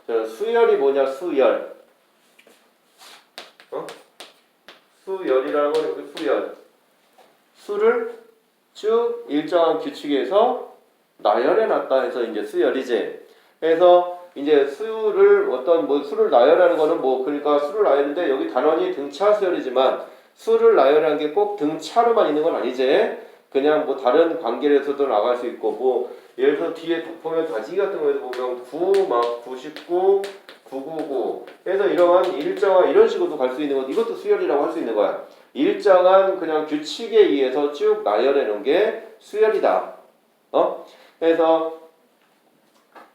수열이 뭐냐, 수열. 수열이라는 건 수열. 수를 쭉 일정한 규칙에서 나열해 놨다 해서 이제 수열이지. 그래서 이제 수를 수를 나열하는 거는 그러니까 수를 나열인데 여기 단원이 등차 수열이지만 수를 나열하는 게 꼭 등차로만 있는 건 아니지. 그냥 다른 관계에서도 나갈 수 있고 예를 들어서 뒤에 보면 다지기 같은 거에서 보면 9, 99, 999 해서 이러한 일정한 이런 식으로도 갈 수 있는 것, 이것도 수열이라고 할 수 있는 거야. 일정한 그냥 규칙에 의해서 쭉 나열해 놓은 게 수열이다. 그래서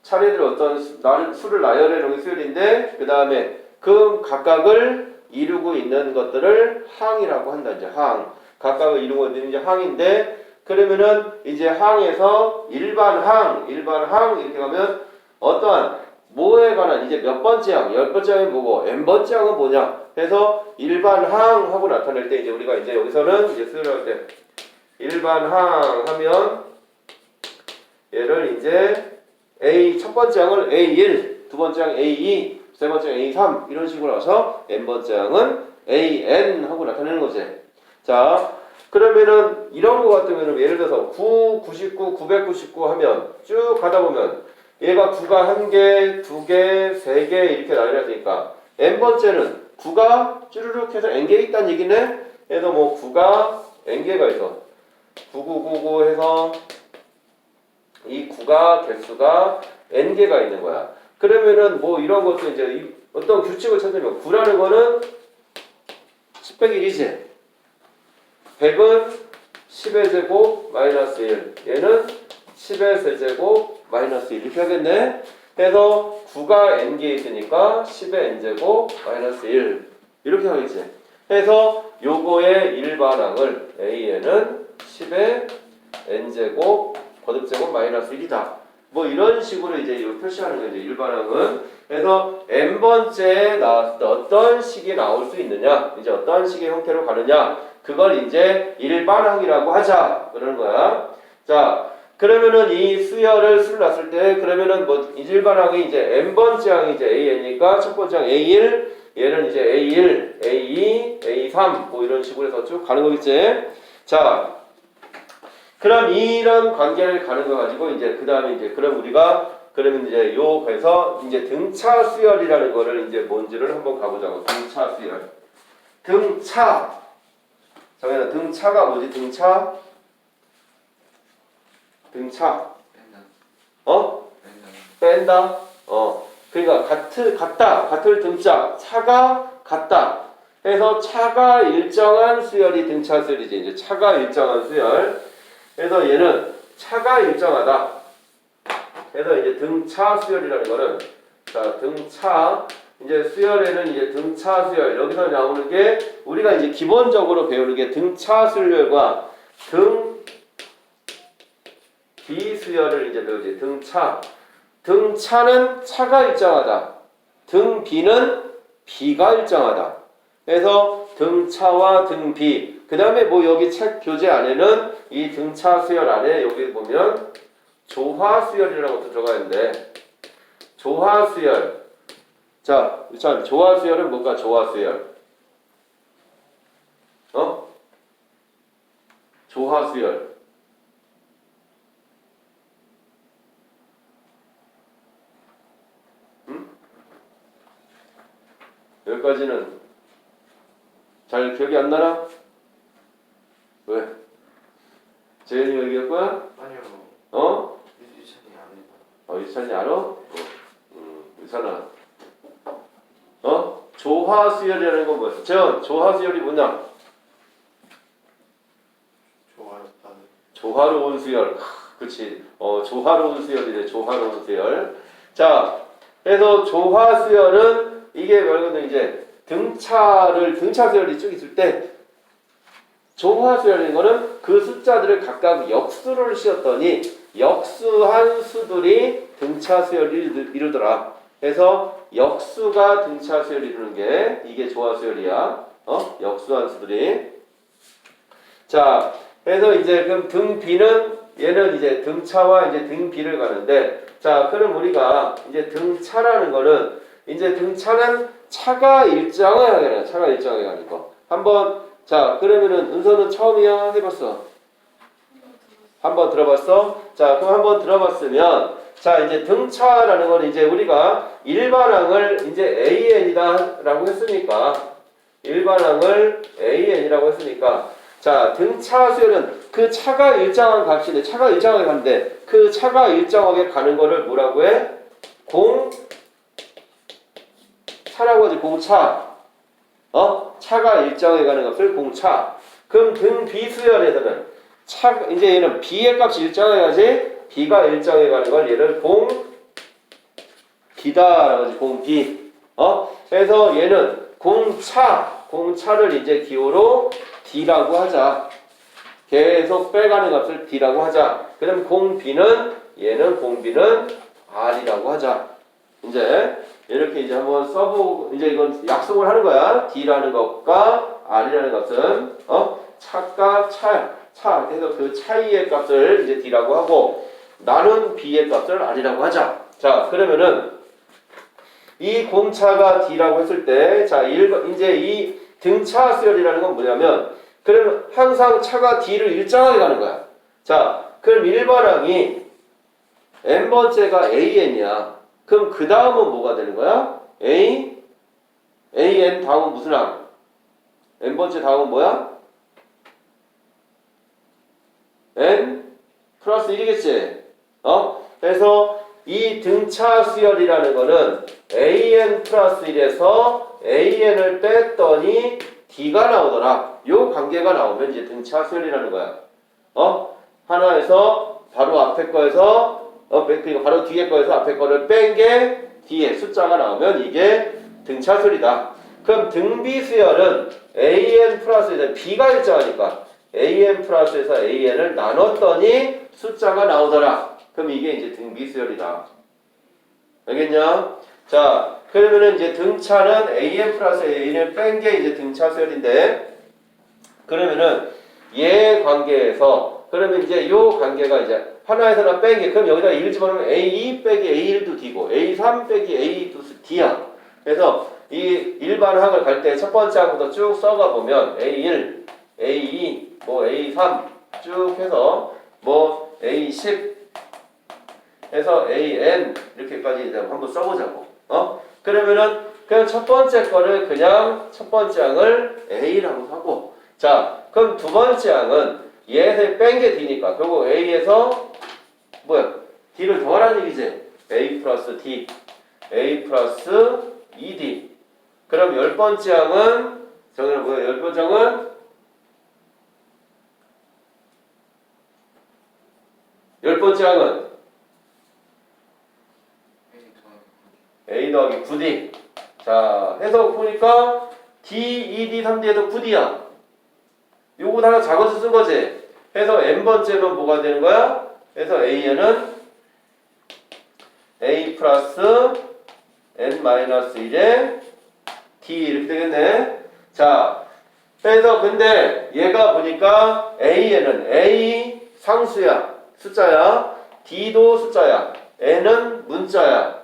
차례대로 어떤 수를 나열해 놓은 게 수열인데 그 다음에 그 각각을 이루고 있는 것들을 항이라고 한다. 이제 항. 각각을 이루고 있는 이제 항인데 그러면은 이제 항에서 일반 항 이렇게 가면 어떠한 뭐에 관한 이제 몇 번째 항, 10번째 항이 뭐고 n번째 항은 뭐냐 해서 일반 항 하고 나타낼 때 이제 우리가 이제 여기서는 이제 수열할 때 일반 항 하면 얘를 이제 A 첫 번째 항을 A1, 두 번째 항 A2, 세 번째 항 A3 이런 식으로 해서 n번째 항은 AN 하고 나타내는 거지. 자, 그러면은 이런 거 같으면 예를 들어서 9, 99, 999 하면 쭉 가다 보면 얘가 9가 1개, 2개, 3개 이렇게 나열했으니까 n번째는 9가 쭈르륵 해서 n개 있다는 얘기네. 그래서 9가 n개가 있어. 9999 해서 이 9가 개수가 n개가 있는 거야. 그러면은 이런 것도 이제 어떤 규칙을 찾으면 9라는 거는 10 빼기 1이지. 100은 10의 제곱 마이너스 1. 얘는 10의 세제곱 마이너스 1. 이렇게 하겠네. 그래서 9가 n개 있으니까 10의 n제곱 마이너스 1. 이렇게 하겠지. 그래서 요거의 일반항을 a는 10의 n제곱 거듭제곱 마이너스 1이다. 이런 식으로 이제 표시하는 거죠. 일반항은. 그래서 n번째에 나왔을 때 어떤 식이 나올 수 있느냐, 이제 어떤 식의 형태로 가느냐, 그걸 이제 일반항이라고 하자. 그러는 거야. 자, 그러면은 이 수열을 놨을 때, 그러면은 일반항이 이제 n번째 항이 이제 an이니까 첫 번째 항 a1, 얘는 이제 a1, a2, a3 이런 식으로 해서 쭉 가는 거겠지. 자, 그럼 이런 관계를 가는 거 가지고 이제 그 다음에 이제 그럼 우리가 그러면 이제 그래서 이제 등차 수열이라는 거를 이제 뭔지를 한번 가보자고. 등차 수열. 등차. 정현아, 등차가 뭐지? 등차. 뺀다. 그러니까 같을 등자. 차가 같다. 그래서 차가 일정한 수열이 등차 수열이지. 이제 차가 일정한 수열. 그래서 얘는 차가 일정하다. 그래서 이제 등차 수열이라는 거는 등차 이제 수열에는 이제 등차 수열 여기서 나오는 게 우리가 이제 기본적으로 배우는 게 등차 수열과 비수열을 이제 배우지. 등차는 차가 일정하다. 등비는 비가 일정하다. 그래서 등차와 등비. 그 다음에 여기 책 교재 안에는 이 등차 수열 안에 여기 보면 조화수열이라는 것도 들어가 있는데 조화수열. 자, 조화수열은 뭔가 조화수열. 조화수열. 여기까지는 잘 기억이 안 나나? 왜? 재현이 얘기할 거야? 아니요. 유찬이 안 해. 유찬이 알아? 유찬아. 조화수열이라는 건 뭐야? 재현, 조화수열이 뭐냐? 조화로운 수열. 그치. 조화로운 수열이래. 조화로운 수열. 자, 그래서 조화수열은 이게 말 그대로 이제 등차 수열이 쭉 있을 때 조화수열인 거는 그 숫자들을 각각 역수를 씌웠더니 역수한 수들이 등차 수열을 이루더라. 그래서 역수가 등차 수열을 이루는 게 이게 조화수열이야. 역수한 수들이. 자, 그래서 이제 그럼 등비는 얘는 이제 등차와 이제 등비를 가는데 자, 그럼 우리가 이제 등차라는 거는 이제 등차는 차가 일정하게 가는 차가 일정하게 가는 거. 한번 자, 그러면은 은서는 처음이야 해봤어? 한번 들어봤어? 자, 그럼 한번 들어봤으면 자, 이제 등차라는 건 이제 우리가 일반항을 이제 AN이다라고 했으니까 일반항을 AN이라고 했으니까 자, 등차 수열은 그 차가 일정한 값인데 차가 일정하게 가는데 그 차가 일정하게 가는 거를 뭐라고 해? 공차라고 하지. 공차. 차가 일정하게 가는 값을 공차. 그럼 등 비수열에서는 차 이제 얘는 B의 값이 일정하게 가지. B가 일정하게 가는 걸 얘를 공비다라고 하지. 공비. 그래서 얘는 공차를 이제 기호로 D라고 하자. 계속 빼가는 값을 D라고 하자. 그럼 공비는 R이라고 하자. 이제 이렇게 이제 한번 써보고 이제 이건 약속을 하는 거야. D라는 것과 R이라는 값은 차과 차 그래서 그 차이의 값을 이제 D라고 하고 나눈 B의 값을 R이라고 하자. 자, 그러면은 이 공차가 D라고 했을 때 자, 이제 이 등차 수열이라는 건 뭐냐면 그러면 항상 차가 D를 일정하게 가는 거야. 자, 그럼 일반항이 n번째가 AN이야. 그럼 그 다음은 뭐가 되는 거야? AN 다음은 무슨 항? n번째 다음은 뭐야? n 플러스 1이겠지? 그래서 이 등차 수열이라는 거는 an 플러스 1에서 an을 뺐더니 d가 나오더라. 요 관계가 나오면 이제 등차 수열이라는 거야. 하나에서 바로 앞에 거에서 그러니까 바로 뒤에 거에서 앞에 거를 뺀 게 뒤에 숫자가 나오면 이게 등차 수열이다. 그럼 등비수열은 an 플러스 1에 b가 일정하니까 an 플러스에서 an을 나눴더니 숫자가 나오더라. 그럼 이게 이제 등비수열이다. 알겠냐? 자, 그러면은 이제 등차는 an 플러스 an을 뺀 게 이제 등차 수열인데 그러면은 얘 관계에서 그러면 이제 요 관계가 이제 하나에서 하나 뺀 게 그럼 여기다 1 집어넣으면 A2 빼기 A1도 D고 A3 빼기 A2도 D야. 그래서 이 일반항을 갈 때 첫 번째 항부터 쭉 써가 보면 A1, A2, 뭐 A3 쭉 해서 뭐 A10 해서 AN 이렇게까지 이제 한번 써보자고. 그러면은 그냥 첫 번째 거를 그냥 첫 번째 항을 A라고 하고 자, 그럼 두 번째 항은 얘에서 뺀 게 D니까 결국 A에서 뭐야? D를 더하라는 얘기지. A 플러스 D A 플러스 2D 그럼 열 번째 항은 정의는 뭐야? 열 번째 항은 열 번째 항은 A 더하기 9D 자, 해서 보니까 D, 2D, 3D에서 9D야. 요거 하나 작아서 쓴 거지. 해서 n번째는 뭐가 되는 거야? 그래서 AN은 A 플러스 n 마이너스 1에 D 이렇게 되겠네. 자, 그래서 근데 얘가 보니까 AN은 A 상수야. 숫자야. D도 숫자야. N은 문자야.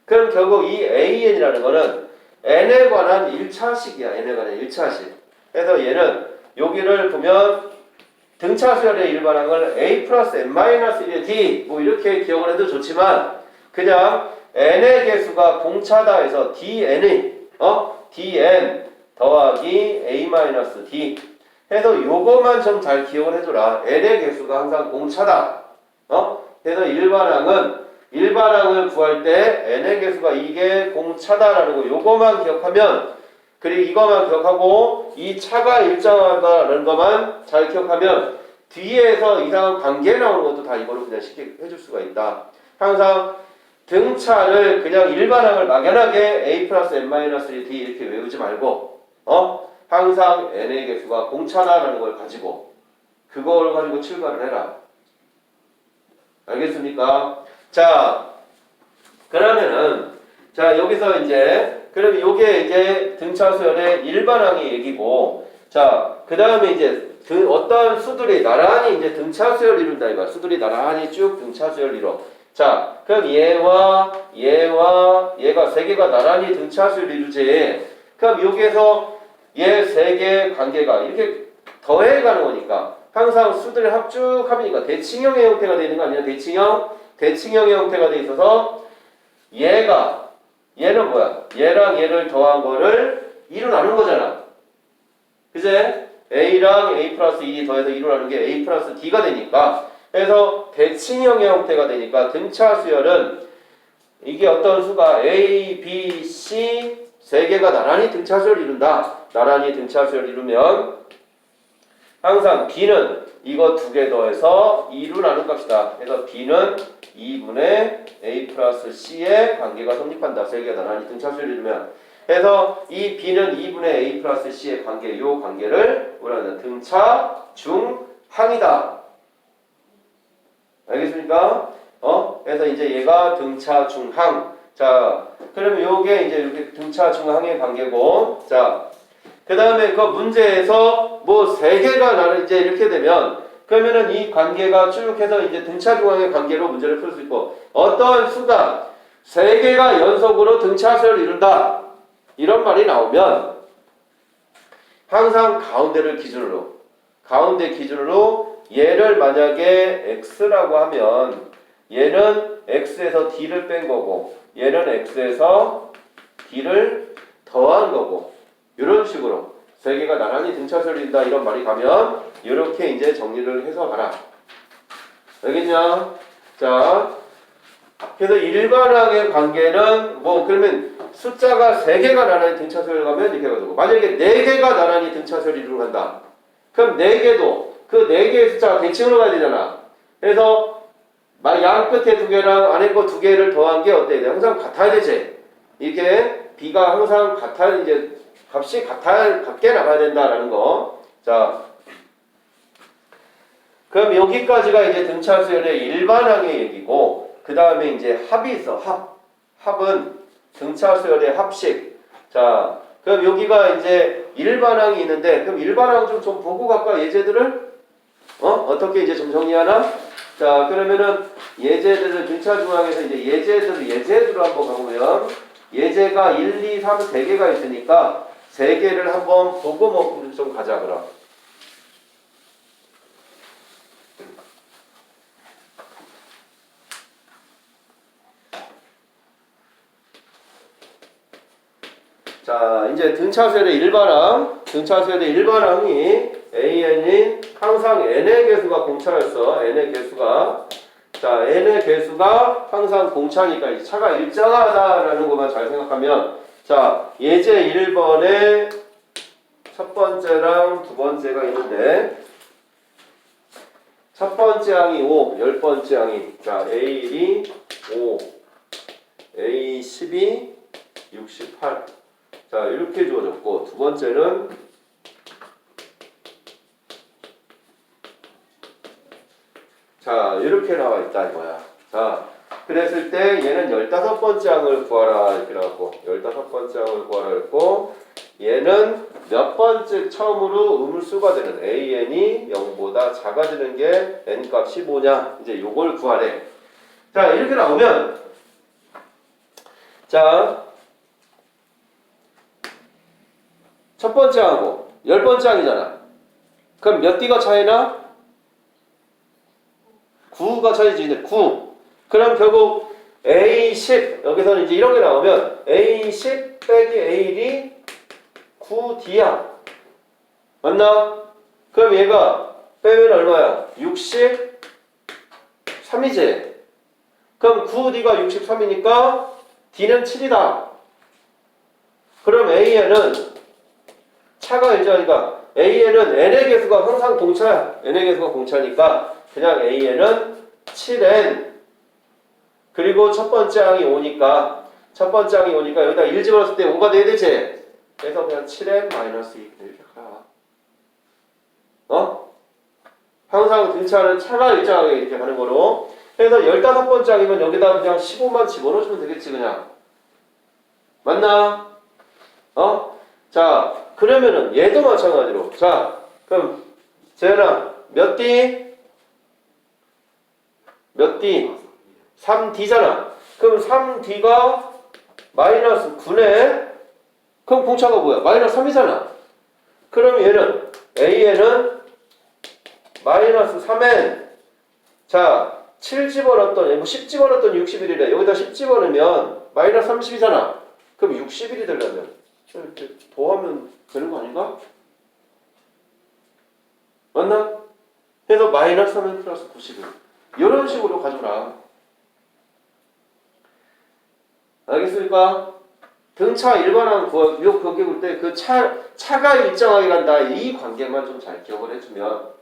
그럼 결국 이 AN이라는 거는 N에 관한 1차식이야. N에 관한 1차식. 그래서 얘는 여기를 보면 등차 수열의 일반항을 A 플러스 N 마이너스 1의 D 뭐 이렇게 기억을 해도 좋지만 그냥 N의 개수가 공차다 해서 DN이 DN 더하기 A 마이너스 D 해서 요거만 좀 잘 기억을 해줘라. N의 개수가 항상 공차다. 그래서 일반항을 구할 때 N의 개수가 이게 공차다라는 거 요거만 기억하면 그리고 이거만 기억하고 이 차가 일정하다라는 것만 잘 기억하면 뒤에서 이상한 관계 나오는 것도 다 이거로 그냥 쉽게 해줄 수가 있다. 항상 등차를 그냥 일반항을 막연하게 A 플러스 N 마이너스 1D 이렇게 외우지 말고 항상 N의 개수가 공차다라는 걸 가지고 그걸 가지고 출발을 해라. 알겠습니까? 자, 그러면은 자 여기서 이제 그럼 요게 이제 등차 수열의 일반항의 얘기고 자 그 다음에 이제 어떤 수들이 나란히 이제 등차 수열 이룬다 이거야. 수들이 나란히 쭉 등차 수열 이뤄. 자, 그럼 얘가 세 개가 나란히 등차수열 이루지. 그럼 여기에서 얘 세 개의 관계가 이렇게 더해가는 거니까 항상 수들을 합죽하니까 대칭형의 형태가 되는 거 아니야? 대칭형의 형태가 돼 있어서 얘는 뭐야? 얘랑 얘를 더한 거를 2로 나눈 거잖아. 그제? A랑 A 플러스 2 더해서 2로 나눈 게 A 플러스 D가 되니까 그래서 대칭형의 형태가 되니까 등차 수열은 이게 어떤 수가 A, B, C 세 개가 나란히 등차 수열을 이룬다. 나란히 등차 수열을 이루면 항상 B는 이거 두 개 더해서 2로 나눈 값이다. 그래서 B는 2분의 A 플러스 C의 관계가 성립한다. 세 개가 나란히 등차 수열을 이루면 그래서 이 B는 2분의 A 플러스 C의 관계, 이 관계를 우리는 등차 중항이다. 알겠습니까? 그래서 이제 얘가 등차 중항. 자, 그러면 요게 이제 이렇게 등차 중항의 관계고, 자, 그 다음에 그 문제에서 뭐 세 개가 나는 이제 이렇게 되면 그러면은 이 관계가 쭉 해서 이제 등차 중항의 관계로 문제를 풀 수 있고, 어떠한 수가 세 개가 연속으로 등차수열을 이룬다. 이런 말이 나오면 항상 가운데 기준으로 얘를 만약에 x라고 하면 얘는 x에서 d를 뺀 거고 얘는 x에서 d를 더한 거고 이런 식으로 세 개가 나란히 등차수열을 이룬다 이런 말이 가면 이렇게 이제 정리를 해서 가라. 알겠냐? 자, 그래서 일반항의 관계는 뭐 그러면 숫자가 3개가 나란히 등차수열을 가면 이렇게 가지고 만약에 4개가 나란히 등차수열을 이루고 간다. 그럼 4개도 그 4개의 숫자가 대칭으로 가야 되잖아. 그래서 양 끝에 2개랑 안에 거 2개를 더한 게 어때야 돼? 항상 같아야 되지. 이렇게 B가 항상 같아야 이제 값이 같게 나가야 된다라는 거. 자, 그럼 여기까지가 이제 등차수열의 일반항의 얘기고 그 다음에 이제 합이 있어. 합은 등차수열의 합식. 자, 그럼 여기가 이제 일반항이 있는데 그럼 일반항 좀 보고 갈까? 예제들을? 어떻게 이제 좀 정리하나? 자, 그러면은 예제들을 등차중항에서 이제 예제들을 한번 가보면 예제가 1, 2, 3, 3개가 있으니까 3개를 한번 보고 먹고 좀 가자 그럼. 자, 이제 등차수열의 일반항이 AN이 항상 N의 개수가 공차였어. N의 개수가. 자, N의 개수가 항상 공차니까 이 차가 일정하다라는 것만 잘 생각하면 자, 예제 1번에 첫 번째랑 두 번째가 있는데 첫 번째 항이 5, 열 번째 항이 자, A1이 5, A12, 68 자, 이렇게 주어졌고 두 번째는 자, 이렇게 나와 있다 이거야. 자, 그랬을 때 얘는 15번째 항을 구하라 이렇게 나왔고 15번째 항을 구하라 했고 얘는 몇 번째 처음으로 음수가 되는 AN이 0보다 작아지는 게 N 값이 뭐냐 이제 요걸 구하래. 자, 이렇게 나오면 자, 첫 번째 항하고 10번째 항이잖아. 그럼 몇 D가 차이나? 9가 차이지. 9. 그럼 결국 A10 여기서는 이제 이런 게 나오면 A10 빼기 A1이 9D야. 맞나? 그럼 얘가 빼면 얼마야? 63이지. 그럼 9D가 63이니까 D는 7이다. 그럼 AN은 차가 일정하니까 AN은 N의 개수가 항상 공차야. N의 개수가 공차니까 그냥 AN은 7N 그리고 첫 번째 항이 5니까 여기다 1 집어넣었을 때 5가 돼야 되지. 그래서 그냥 7N 마이너스 2 이렇게 가. 항상 등차는 차가 일정하게 이렇게 가는 거로. 그래서 15번째 항이면 여기다 그냥 15만 집어넣어주면 되겠지 그냥. 맞나? 자, 그러면은 얘도 마찬가지로. 자, 그럼 재현아 몇 D? 몇 D? 3D잖아. 그럼 3D가 마이너스 9네. 그럼 공차가 뭐야? 마이너스 3이잖아. 그럼 얘는 AN은 마이너스 3N. 자, 7 집어넣었더니 10 집어넣었더니 61이래. 여기다 10 집어넣으면 마이너스 30이잖아. 그럼 60일이 되려면 이렇게 더하면 되는 거 아닌가? 맞나? 그래서 마이너스 3N 플러스 90일. 이런 식으로 가져라. 알겠습니까? 등차 일반항 구역 거기 볼 때 그 차가 일정하게 간다. 이 관계만 좀 잘 기억을 해주면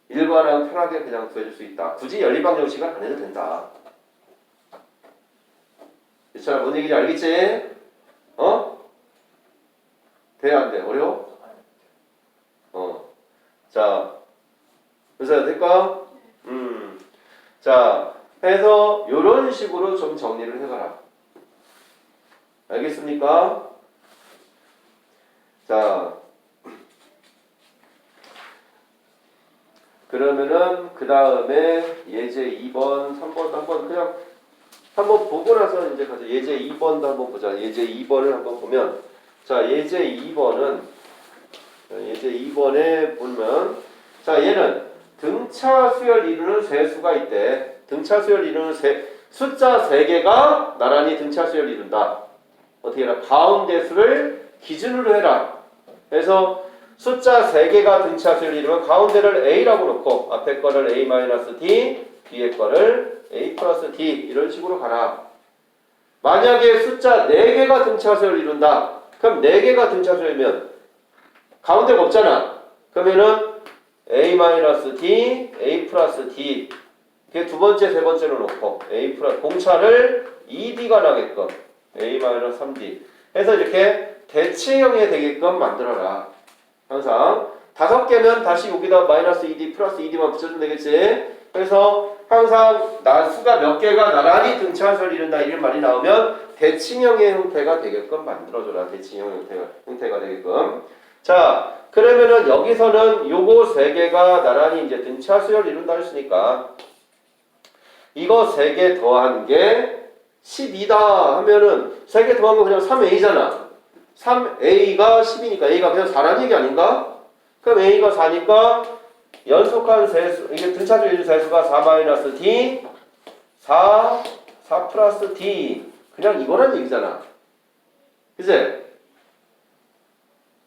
일반항 편하게 그냥 구해줄 수 있다. 굳이 연립방정 시간 안 해도 된다. 이처럼 뭔 얘기인지 알겠지? 어? 돼? 안 돼? 어려워? 자, 그래서 될까? 자, 해서 요런 식으로 좀 정리를 해봐라. 알겠습니까? 자, 그러면은 그 다음에 예제 2번, 3번도 한번 그냥 한번 보고 나서 이제 가서 예제 2번도 한번 보자. 예제 2번을 한번 보면, 자, 예제 2번에 보면, 자, 얘는 등차 수열 이루는 세 수가 있대. 등차 수열 이루는 숫자 3개가 나란히 등차 수열 이룬다. 어떻게 해라? 가운데 수를 기준으로 해라. 그래서 숫자 3개가 등차 수열 이루면 가운데를 A라고 놓고 앞에 거를 A-D, 뒤에 거를 A 플러스 D 이런 식으로 가라. 만약에 숫자 4개가 등차 수열 이룬다. 그럼 4개가 등차 수열이면 가운데가 없잖아. 그러면은 A-D, A 플러스 D 그게 두 번째, 세 번째로 놓고 A 플러스 공차를 2D가 나게끔 A-3D 해서 이렇게 대칭형이 되게끔 만들어라. 항상 5개면 다시 여기다 마이너스 2D 플러스 2D만 붙여주면 되겠지. 그래서 항상 수가 몇 개가 나란히 등차수를 이룬다 이런 말이 나오면 대칭형의 형태가 되게끔 만들어줘라. 대칭형 형태가 되게끔. 자, 그러면은 여기서는 요거 3개가 나란히 이제 등차수를 이룬다 했으니까 이거 3개 더한 게 12다 하면은 3개 더한 거 그냥 3A잖아. 3A가 10이니까 A가 그냥 4라는 얘기 아닌가? 그럼 A가 4니까 연속한 세수, 이게 등차수 이룬 세수가 4-D, 4 플러스 D. 그냥 이거란 얘기잖아. 그치?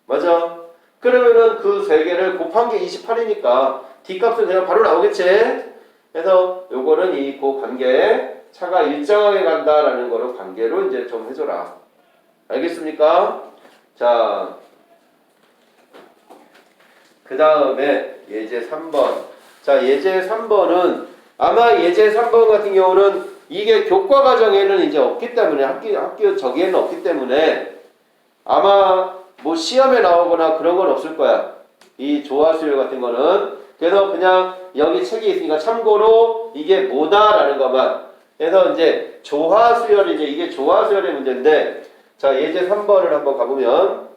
맞아? 그러면은 그 3개를 곱한 게 28이니까 D 값은 그냥 바로 나오겠지? 그래서 요거는 이 관계, 차가 일정하게 간다라는 거를 관계로 이제 좀 해줘라. 알겠습니까? 자, 그 다음에 예제 3번. 자, 예제 3번은 아마 예제 3번 같은 경우는 이게 교과 과정에는 이제 없기 때문에 학교 저기에는 없기 때문에 아마 뭐 시험에 나오거나 그런 건 없을 거야. 이 조화수열 같은 거는. 그래서 그냥 여기 책이 있으니까 참고로 이게 뭐다라는 것만. 그래서 이제 조화수열이 이게 조화수열의 문제인데 자, 예제 3번을 한번 가보면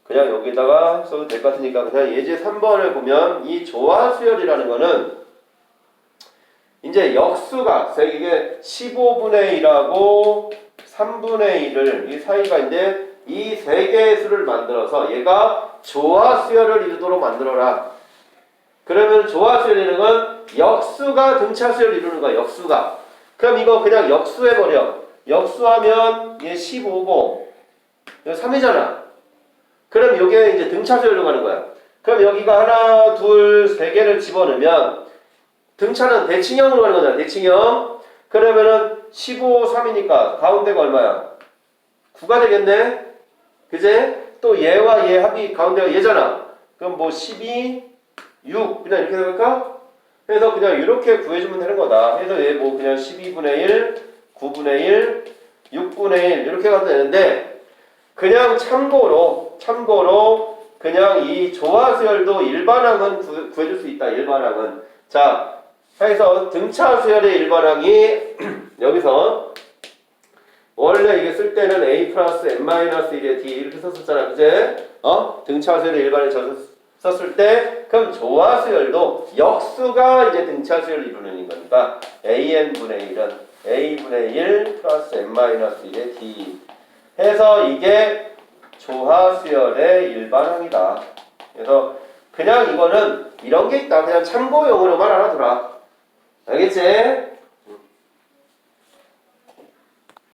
그냥 여기다가 써도 될 것 같으니까 그냥 예제 3번을 보면 이 조화수열이라는 거는 이제 역수가 이게 15분의 1하고 3분의 1을 이 사이가 있는데 이 3개의 수를 만들어서 얘가 조화수열을 이루도록 만들어라. 그러면 조화수열이라는 건 역수가 등차수열을 이루는 거야. 역수가. 그럼 이거 그냥 역수해버려. 역수하면 얘 15고 이거 3이잖아. 그럼 여기에 이제 등차수열로 가는 거야. 그럼 여기가 하나, 둘, 3개를 집어넣으면 등차는 대칭형으로 가는 거잖아. 대칭형. 그러면은 15, 3이니까 가운데가 얼마야? 9가 되겠네? 그제? 또 얘와 얘 합이 가운데가 얘잖아. 그럼 뭐 12, 6 그냥 이렇게 될까? 그래서 그냥 이렇게 구해주면 되는 거다. 그래서 얘 뭐 그냥 12분의 1, 9분의 1, 6분의 1 이렇게 가도 되는데 그냥 참고로 그냥 이 조화수열도 일반항은 구해줄 수 있다. 일반항은. 자, 해서 등차수열의 일반항이 여기서 원래 이게 쓸 때는 A 플러스 N-1의 D 이렇게 썼었잖아. 그제? 등차수열의 일반항이 저기서 썼을 때 그럼 조화수열도 역수가 이제 등차 수열을 이루는 거니까 AN분의 1은 A분의 1 플러스 N-1의 D 해서 이게 조화수열의 일반항이다. 그래서 그냥 이거는 이런 게 있다. 그냥 참고용으로만 알아두라. 알겠지?